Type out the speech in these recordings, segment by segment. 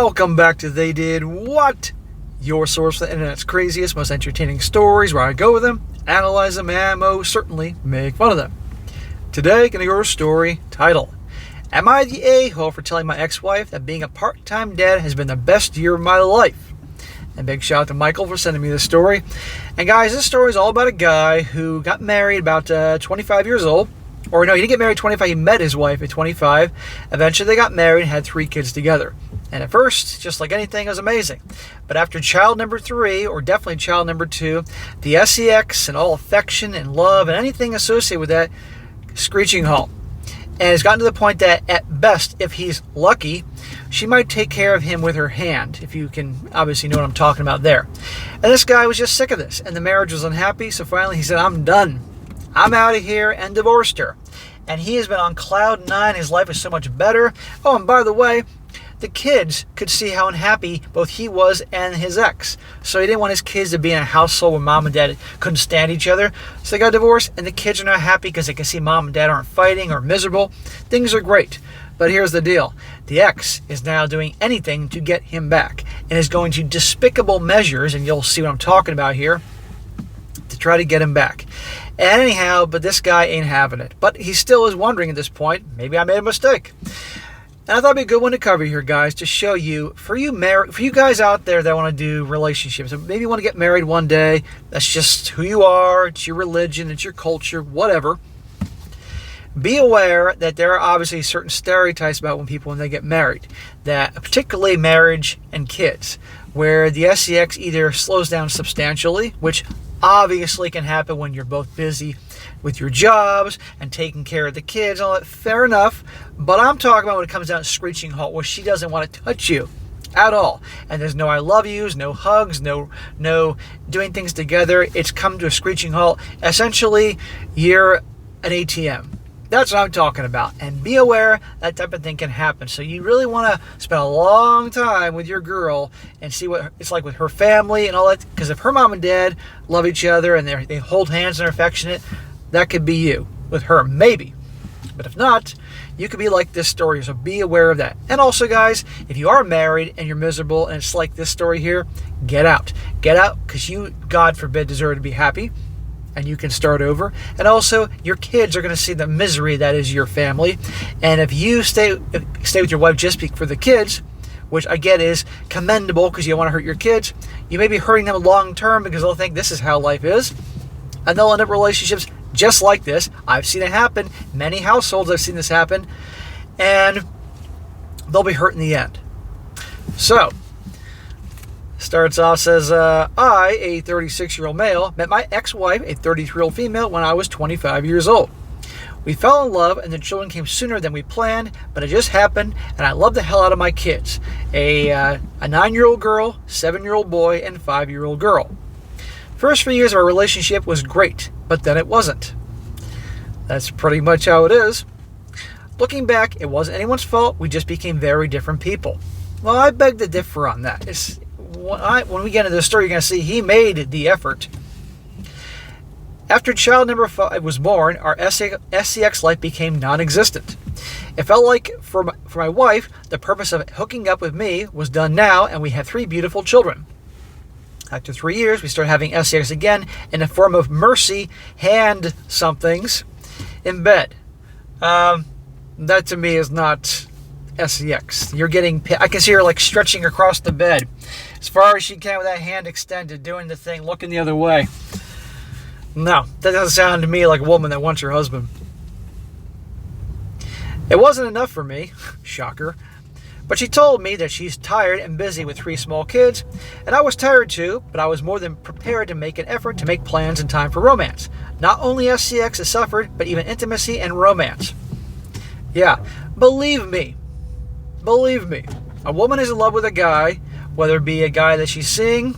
Welcome back to They Did What? Your source for the internet's craziest, most entertaining stories, where I go with them, analyze them, and most certainly make fun of them. Today, gonna go over a story titled, Am I the a-hole for telling my ex-wife that being a part-time dad has been the best year of my life? And big shout out to Michael for sending me this story. And guys, this story is all about a guy who got married about 25 years old. Or no, he didn't get married at 25, he met his wife at 25. Eventually they got married and had 3 kids together. And at first, just like anything, it was amazing. But after child number 3, or definitely child number 2, the sex and all affection and love and anything associated with that, screeching halt. And it's gotten to the point that at best, if he's lucky, she might take care of him with her hand, if you can obviously know what I'm talking about there. And this guy was just sick of this, and the marriage was unhappy, so finally he said, I'm done. I'm out of here, and divorced her. And he has been on cloud 9. His life is so much better. Oh, and by the way, the kids could see how unhappy both he was and his ex. So he didn't want his kids to be in a household where mom and dad couldn't stand each other. So they got divorced, and the kids are not happy because they can see mom and dad aren't fighting or miserable. Things are great. But here's the deal. The ex is now doing anything to get him back and is going to despicable measures, and you'll see what I'm talking about here, to try to get him back. And anyhow, but this guy ain't having it. But he still is wondering at this point, maybe I made a mistake. And I thought it'd be a good one to cover here, guys, to show you, for you guys out there that want to do relationships, maybe you want to get married one day, that's just who you are, it's your religion, it's your culture, whatever. Be aware that there are obviously certain stereotypes about when they get married, that particularly marriage and kids, where the sex either slows down substantially, which obviously can happen when you're both busy with your jobs and taking care of the kids, all that, fair enough. But I'm talking about when it comes down to screeching halt, where she doesn't want to touch you at all. And there's no I love yous, no hugs, no doing things together. It's come to a screeching halt. Essentially, you're an ATM. That's what I'm talking about. And be aware that type of thing can happen. So you really want to spend a long time with your girl and see what it's like with her family and all that. Because if her mom and dad love each other and they hold hands and are affectionate, that could be you with her, maybe. But if not, you could be like this story. So be aware of that. And also, guys, if you are married and you're miserable and it's like this story here, get out. Get out, because you, God forbid, deserve to be happy. And you can start over. And also, your kids are going to see the misery that is your family. And if you stay with your wife just for the kids, which I get is commendable because you don't want to hurt your kids, you may be hurting them long term because they'll think this is how life is. And they'll end up relationships just like this. I've seen it happen. Many households I've seen this happen. And they'll be hurt in the end. So, starts off, says, I, a 36-year-old male, met my ex-wife, a 33-year-old female, when I was 25 years old. We fell in love, and the children came sooner than we planned, but it just happened, and I love the hell out of my kids. A 9-year-old girl, 7-year-old boy, and 5-year-old girl. First few years of our relationship was great, but then it wasn't. That's pretty much how it is. Looking back, it wasn't anyone's fault. We just became very different people. Well, I beg to differ on that. When we get into the story, you're going to see he made the effort. After child number 5 was born, our sex life became non-existent. It felt like for my wife, the purpose of hooking up with me was done now, and we had 3 beautiful children. After 3 years, we started having sex again in the form of mercy hand somethings in bed. That to me is not sex. You're getting, I can see her like stretching across the bed as far as she can with that hand extended, doing the thing, looking the other way. No, that doesn't sound to me like a woman that wants her husband. It wasn't enough for me, shocker, but she told me that she's tired and busy with 3 small kids, and I was tired too, but I was more than prepared to make an effort to make plans in time for romance. Not only sex has suffered, but even intimacy and romance. Yeah, believe me, a woman is in love with a guy, whether it be a guy that she's seeing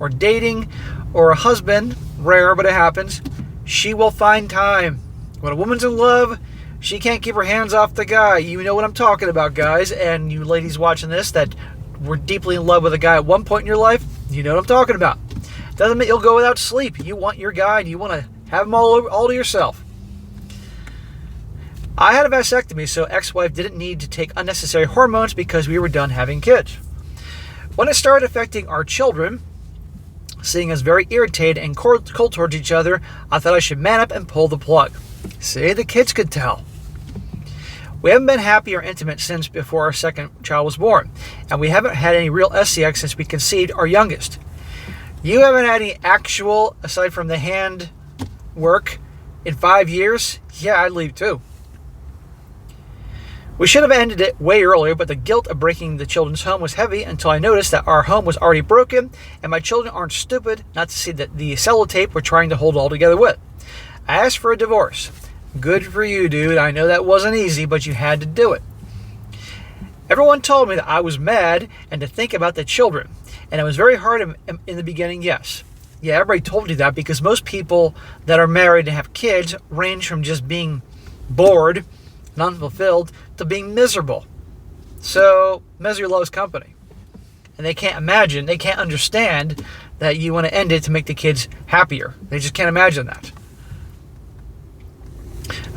or dating or a husband, rare but it happens, she will find time. When a woman's in love, she can't keep her hands off the guy. You know what I'm talking about, guys, and you ladies watching this that were deeply in love with a guy at one point in your life, you know what I'm talking about. Doesn't mean you'll go without sleep. You want your guy and you want to have him all to yourself. I had a vasectomy, so ex-wife didn't need to take unnecessary hormones because we were done having kids. When it started affecting our children, seeing us very irritated and cold towards each other, I thought I should man up and pull the plug. See, the kids could tell. We haven't been happy or intimate since before our second child was born, and we haven't had any real SCX since we conceived our youngest. You haven't had any actual, aside from the hand work, in 5 years? Yeah, I'd leave too. We should have ended it way earlier, but the guilt of breaking the children's home was heavy until I noticed that our home was already broken, and my children aren't stupid not to see that the sellotape we're trying to hold all together with. I asked for a divorce. Good for you, dude. I know that wasn't easy, but you had to do it. Everyone told me that I was mad and to think about the children. And it was very hard in the beginning, yes. Yeah, everybody told you that because most people that are married and have kids range from just being bored and unfulfilled to being miserable. So, misery loves company. And they can't imagine, they can't understand that you want to end it to make the kids happier. They just can't imagine that.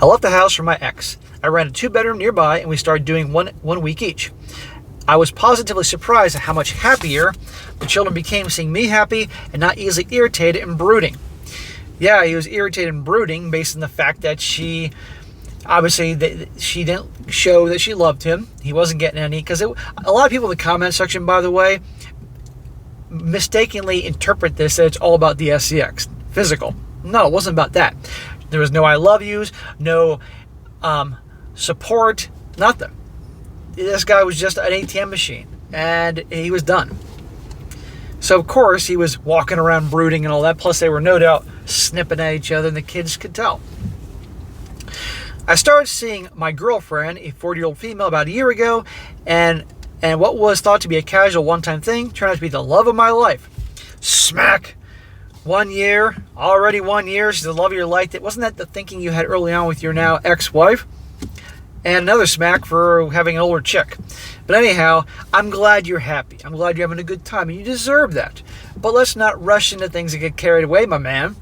I left the house for my ex. I rented a 2-bedroom nearby and we started doing one week each. I was positively surprised at how much happier the children became seeing me happy and not easily irritated and brooding. Yeah, he was irritated and brooding based on the fact that she didn't show that she loved him. He wasn't getting any, because a lot of people in the comment section, by the way, mistakenly interpret this that it's all about the SCX, physical. No, it wasn't about that. There was no I love yous, no support, nothing. This guy was just an ATM machine, and he was done. So, of course, he was walking around brooding and all that, plus they were no doubt snipping at each other, and the kids could tell. I started seeing my girlfriend, a 40-year-old female, about a year ago, and what was thought to be a casual one-time thing turned out to be the love of my life. Smack! 1 year, already 1 year, she's the love of your life. Wasn't that the thinking you had early on with your now ex-wife? And another smack for having an older chick. But anyhow, I'm glad you're happy. I'm glad you're having a good time, and you deserve that. But let's not rush into things and get carried away, my man.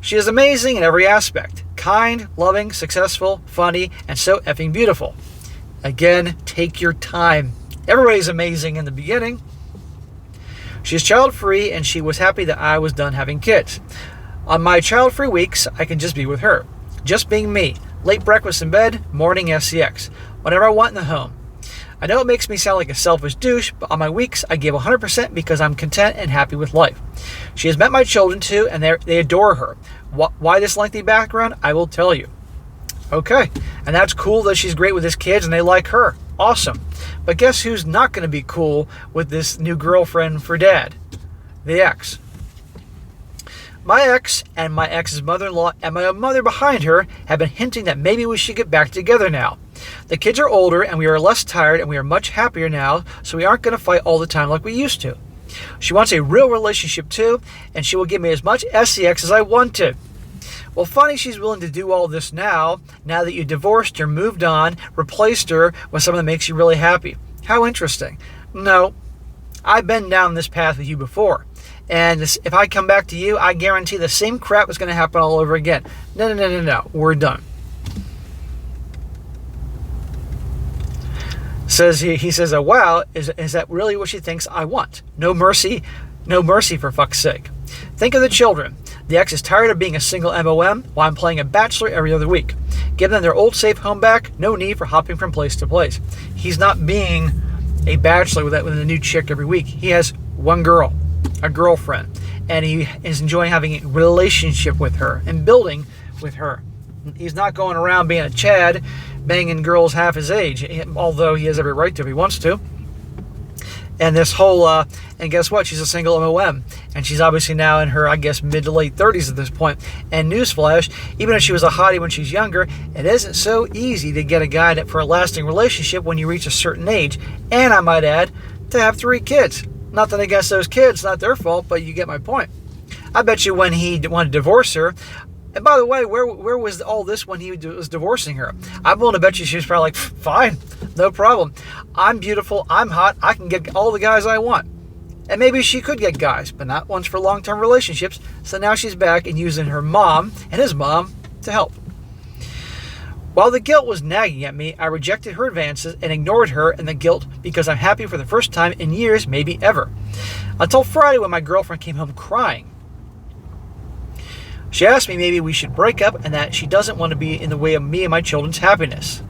She is amazing in every aspect. Kind, loving, successful, funny, and so effing beautiful. Again, take your time. Everybody's amazing in the beginning. She is child-free, and she was happy that I was done having kids. On my child-free weeks, I can just be with her. Just being me. Late breakfast in bed, morning SCX. Whatever I want in the home. I know it makes me sound like a selfish douche, but on my weeks, I give 100% because I'm content and happy with life. She has met my children too, and they adore her. Why this lengthy background? I will tell you. Okay, and that's cool that she's great with his kids and they like her. Awesome. But guess who's not going to be cool with this new girlfriend for dad? The ex. My ex and my ex's mother-in-law and my mother behind her have been hinting that maybe we should get back together now. The kids are older and we are less tired and we are much happier now, so we aren't going to fight all the time like we used to. She wants a real relationship too, and she will give me as much SCX as I want to. Well, funny she's willing to do all this now that you divorced her, moved on, replaced her with someone that makes you really happy. How interesting. No, I've been down this path with you before. And if I come back to you, I guarantee the same crap is going to happen all over again. No. We're done. He says, oh, wow, is that really what she thinks I want? No mercy for fuck's sake. Think of the children. The ex is tired of being a single MOM while I'm playing a bachelor every other week. Give them their old safe home back. No need for hopping from place to place. He's not being a bachelor with a new chick every week. He has one girl, a girlfriend, and he is enjoying having a relationship with her and building with her. He's not going around being a Chad, banging girls half his age, although he has every right to if he wants to. And this whole, and guess what? She's a single MOM. And she's obviously now in her, I guess, mid to late 30s at this point. And newsflash, even if she was a hottie when she's younger, it isn't so easy to get a guy for a lasting relationship when you reach a certain age. And I might add, to have 3 kids. Nothing against those kids, not their fault, but you get my point. I bet you when he wanted to divorce her, and by the way, where was all this when he was divorcing her? I'm willing to bet you she was probably like, fine, no problem. I'm beautiful, I'm hot, I can get all the guys I want. And maybe she could get guys, but not ones for long-term relationships. So now she's back and using her mom and his mom to help. While the guilt was nagging at me, I rejected her advances and ignored her and the guilt because I'm happy for the first time in years, maybe ever. Until Friday when my girlfriend came home crying. She asked me maybe we should break up and that she doesn't want to be in the way of me and my children's happiness.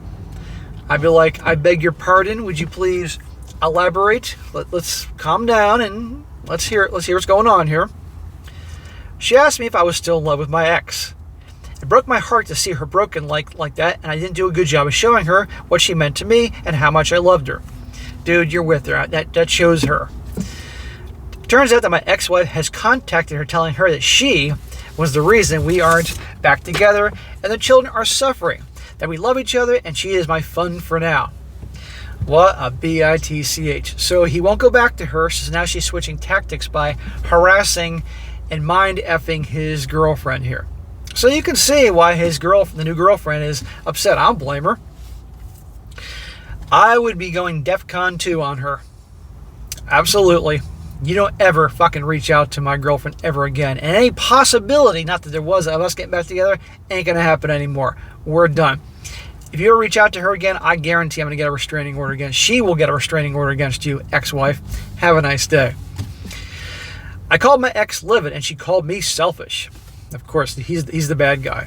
I'd be like, I beg your pardon, would you please elaborate? Let's calm down and let's hear what's going on here. She asked me if I was still in love with my ex. It broke my heart to see her broken like that, and I didn't do a good job of showing her what she meant to me and how much I loved her. Dude, you're with her. That shows her. It turns out that my ex-wife has contacted her telling her that she was the reason we aren't back together and the children are suffering, that we love each other and she is my fun for now. What a bitch. So he won't go back to her, so now she's switching tactics by harassing and mind-effing his girlfriend here. So you can see why the new girlfriend is upset. I don't blame her. I would be going DEFCON 2 on her. Absolutely. You don't ever fucking reach out to my girlfriend ever again. And any possibility, not that there was, of us getting back together, ain't going to happen anymore. We're done. If you ever reach out to her again, I guarantee I'm going to get a restraining order against. She will get a restraining order against you, ex-wife. Have a nice day. I called my ex livid, and she called me selfish. Of course, he's the bad guy.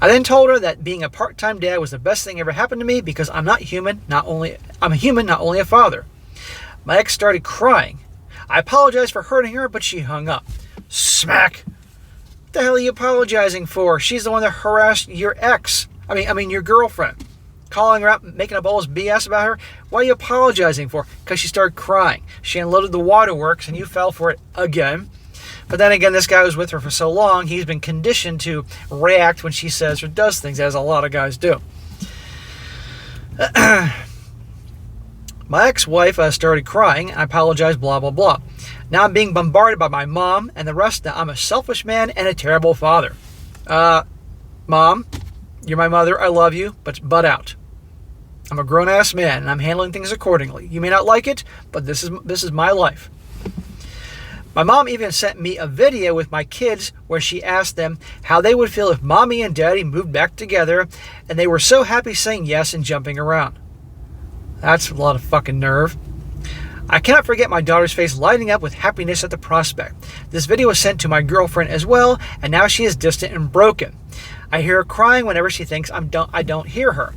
I then told her that being a part-time dad was the best thing ever happened to me because I'm a human, not only a father. My ex started crying. I apologized for hurting her, but she hung up. Smack. What the hell are you apologizing for? She's the one that harassed your ex. I mean your girlfriend. Calling her out, making up all this BS about her. What are you apologizing for? Because she started crying. She unloaded the waterworks and you fell for it again. But then again, this guy was with her for so long, he's been conditioned to react when she says or does things, as a lot of guys do. My ex-wife started crying. I apologized, blah, blah, blah. Now I'm being bombarded by my mom and the rest that I'm a selfish man and a terrible father. Mom, you're my mother. I love you, but butt out. I'm a grown-ass man, and I'm handling things accordingly. You may not like it, but this is my life. My mom even sent me a video with my kids where she asked them how they would feel if mommy and daddy moved back together, and they were so happy saying yes and jumping around. That's a lot of fucking nerve. I cannot forget my daughter's face lighting up with happiness at the prospect. This video was sent to my girlfriend as well, and now she is distant and broken. I hear her crying whenever she thinks I don't hear her.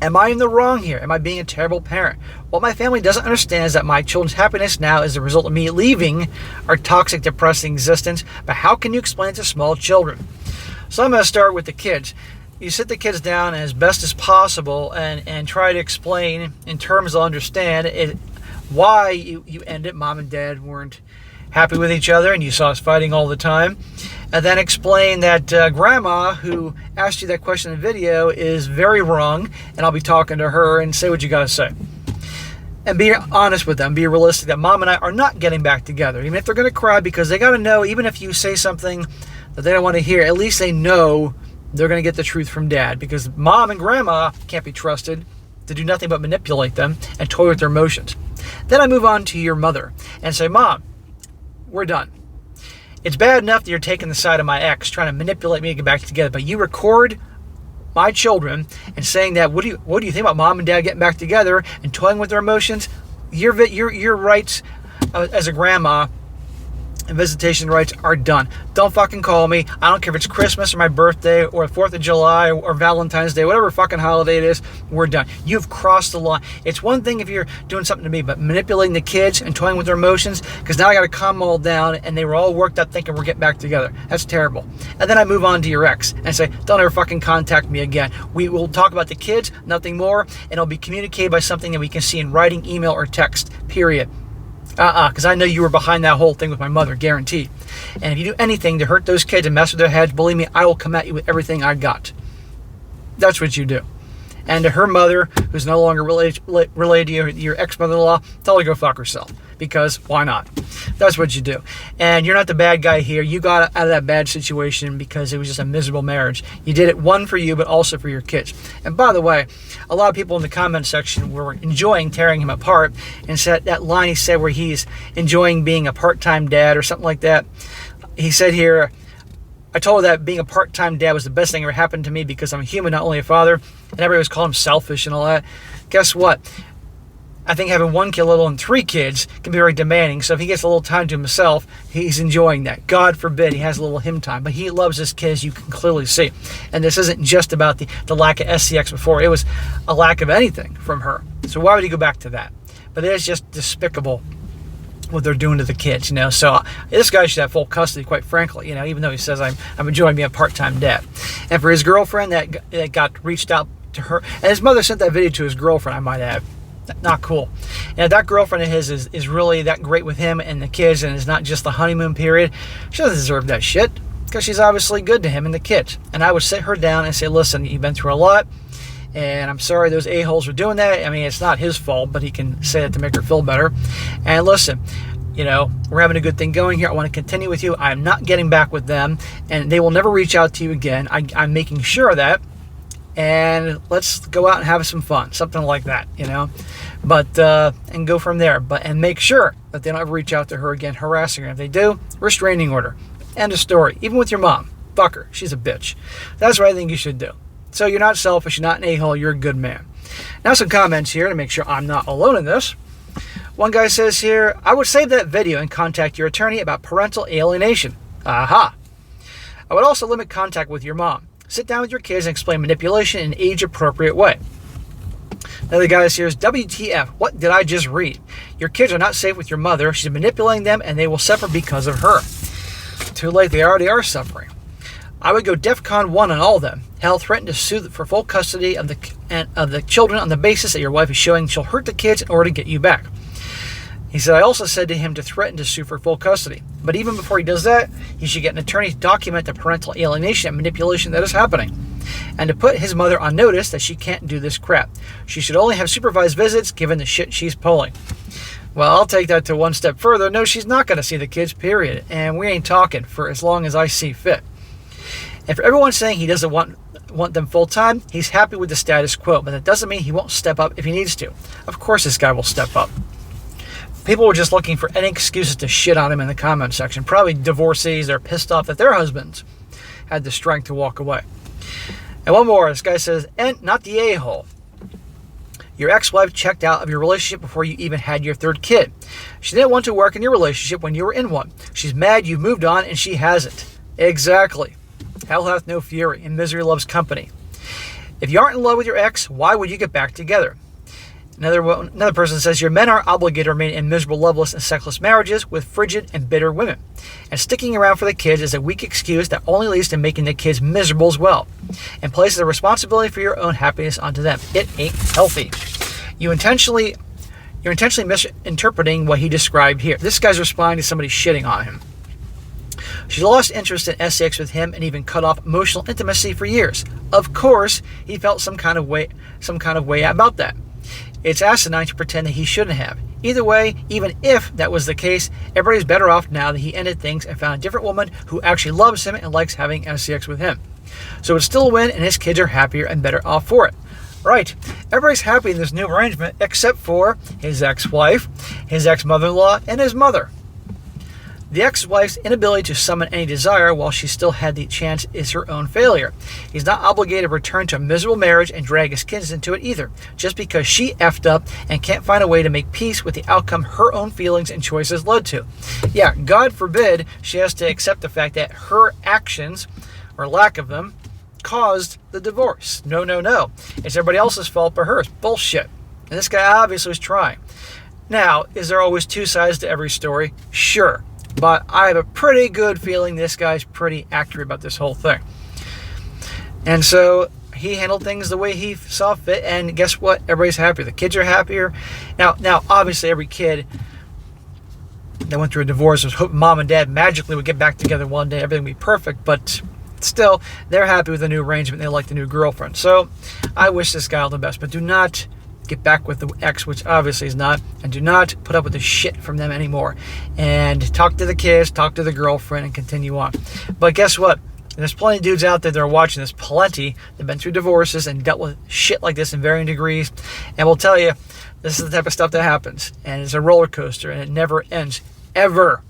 Am I in the wrong here? Am I being a terrible parent? What my family doesn't understand is that my children's happiness now is the result of me leaving our toxic, depressing existence, but how can you explain it to small children? So I'm going to start with the kids. You sit the kids down as best as possible and try to explain in terms they'll understand why you ended. Mom and dad weren't happy with each other and you saw us fighting all the time. And then explain that grandma who asked you that question in the video is very wrong, and I'll be talking to her and say what you got to say. And be honest with them, be realistic that mom and I are not getting back together, even if they're going to cry, because they got to know, even if you say something that they don't want to hear, at least they know they're going to get the truth from dad, because mom and grandma can't be trusted to do nothing but manipulate them and toy with their emotions. Then I move on to your mother and say, Mom, we're done. It's bad enough that you're taking the side of my ex, trying to manipulate me to get back together, but you record my children and saying that, what do you think about mom and dad getting back together and toying with their emotions? Your rights as a grandma and visitation rights are done. Don't fucking call me. I don't care if it's Christmas or my birthday or 4th of July or Valentine's Day, whatever fucking holiday it is, we're done. You've crossed the line. It's one thing if you're doing something to me, but manipulating the kids and toying with their emotions, because now I got to calm them all down and they were all worked up thinking we're getting back together. That's terrible. And then I move on to your ex and say, don't ever fucking contact me again. We will talk about the kids, nothing more, and it'll be communicated by something that we can see in writing, email, or text, period. Because I know you were behind that whole thing with my mother, guaranteed. And if you do anything to hurt those kids and mess with their heads, believe me, I will come at you with everything I got. That's what you do. And to her mother, who's no longer related to you, your ex-mother-in-law, tell her to go fuck herself. Because why not? That's what you do. And you're not the bad guy here. You got out of that bad situation because it was just a miserable marriage. You did it, one, for you, but also for your kids. And by the way, a lot of people in the comment section were enjoying tearing him apart, and said that line he said where he's enjoying being a part-time dad or something like that. He said here, I told her that being a part-time dad was the best thing ever happened to me because I'm a human, not only a father. And everybody was calling him selfish and all that. Guess what? I think having one kid, let alone 3 kids, can be very demanding. So if he gets a little time to himself, he's enjoying that. God forbid he has a little him time. But he loves his kids, you can clearly see. And this isn't just about the lack of SCX before. It was a lack of anything from her. So why would he go back to that? But it is just despicable what they're doing to the kids, you know. So this guy should have full custody, quite frankly, you know, even though he says I'm enjoying being a part-time dad. And for his girlfriend that got reached out to her, and his mother sent that video to his girlfriend, I might add. Not cool. And if that girlfriend of his is really that great with him and the kids, and it's not just the honeymoon period, she doesn't deserve that shit, because she's obviously good to him and the kids. And I would sit her down and say, listen, you've been through a lot, and I'm sorry those a-holes were doing that. I mean, it's not his fault, but he can say that to make her feel better. And listen, you know, we're having a good thing going here. I want to continue with you. I'm not getting back with them, and they will never reach out to you again. I'm making sure of that. And let's go out and have some fun, something like that, you know. But and go from there. And make sure that they don't ever reach out to her again, harassing her. If they do, restraining order. End of story. Even with your mom, fuck her. She's a bitch. That's what I think you should do. So you're not selfish. You're not an a-hole. You're a good man. Now some comments here to make sure I'm not alone in this. One guy says here, I would save that video and contact your attorney about parental alienation. Aha. I would also limit contact with your mom. Sit down with your kids and explain manipulation in an age-appropriate way. Another guy here is WTF. What did I just read? Your kids are not safe with your mother. She's manipulating them, and they will suffer because of her. Too late. They already are suffering. I would go DEFCON 1 on all of them. Hell, threaten to sue for full custody of the children on the basis that your wife is showing she'll hurt the kids in order to get you back. He said, I also said to him to threaten to sue for full custody. But even before he does that, he should get an attorney to document the parental alienation and manipulation that is happening. And to put his mother on notice that she can't do this crap. She should only have supervised visits given the shit she's pulling. Well, I'll take that to one step further. No, she's not going to see the kids, period. And we ain't talking for as long as I see fit. And for everyone saying he doesn't want them full-time, he's happy with the status quo. But that doesn't mean he won't step up if he needs to. Of course this guy will step up. People were just looking for any excuses to shit on him in the comment section. Probably divorcees. They're pissed off that their husbands had the strength to walk away. And one more. This guy says, and not the a-hole. Your ex-wife checked out of your relationship before you even had your 3rd kid. She didn't want to work in your relationship when you were in one. She's mad you moved on and she hasn't. Exactly. Hell hath no fury, and misery loves company. If you aren't in love with your ex, why would you get back together? Another person says, your men are obligated to remain in miserable, loveless, and sexless marriages with frigid and bitter women. And sticking around for the kids is a weak excuse that only leads to making the kids miserable as well, and places the responsibility for your own happiness onto them. It ain't healthy. You're intentionally misinterpreting what he described here. This guy's responding to somebody shitting on him. She lost interest in sex with him and even cut off emotional intimacy for years. Of course, he felt some kind of way about that. It's asinine to pretend that he shouldn't have. Either way, even if that was the case, everybody's better off now that he ended things and found a different woman who actually loves him and likes having sex with him. So it's still a win, and his kids are happier and better off for it. Right. Everybody's happy in this new arrangement except for his ex-wife, his ex-mother-in-law, and his mother. The ex-wife's inability to summon any desire while she still had the chance is her own failure. He's not obligated to return to a miserable marriage and drag his kids into it either, just because she effed up and can't find a way to make peace with the outcome her own feelings and choices led to. Yeah, God forbid she has to accept the fact that her actions, or lack of them, caused the divorce. No. It's everybody else's fault but hers. Bullshit. And this guy obviously was trying. Now, is there always 2 sides to every story? Sure. But I have a pretty good feeling this guy's pretty accurate about this whole thing. And so he handled things the way he saw fit, and guess what? Everybody's happier. The kids are happier. Now, obviously, every kid that went through a divorce was hoping mom and dad magically would get back together one day. Everything would be perfect, but still, they're happy with the new arrangement. They like the new girlfriend. So I wish this guy all the best, but do not get back with the ex, which obviously is not, and do not put up with the shit from them anymore. And talk to the kids, talk to the girlfriend, and continue on. But guess what? There's plenty of dudes out there that are watching this, plenty, that have been through divorces and dealt with shit like this in varying degrees, and will tell you, this is the type of stuff that happens, and it's a roller coaster, and it never ends, ever,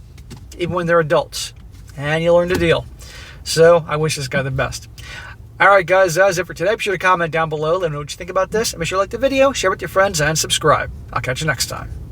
even when they're adults, and you learn to deal. So I wish this guy the best. All right, guys, that's it for today. Be sure to comment down below. Let me know what you think about this. And be sure to like the video, share with your friends, and subscribe. I'll catch you next time.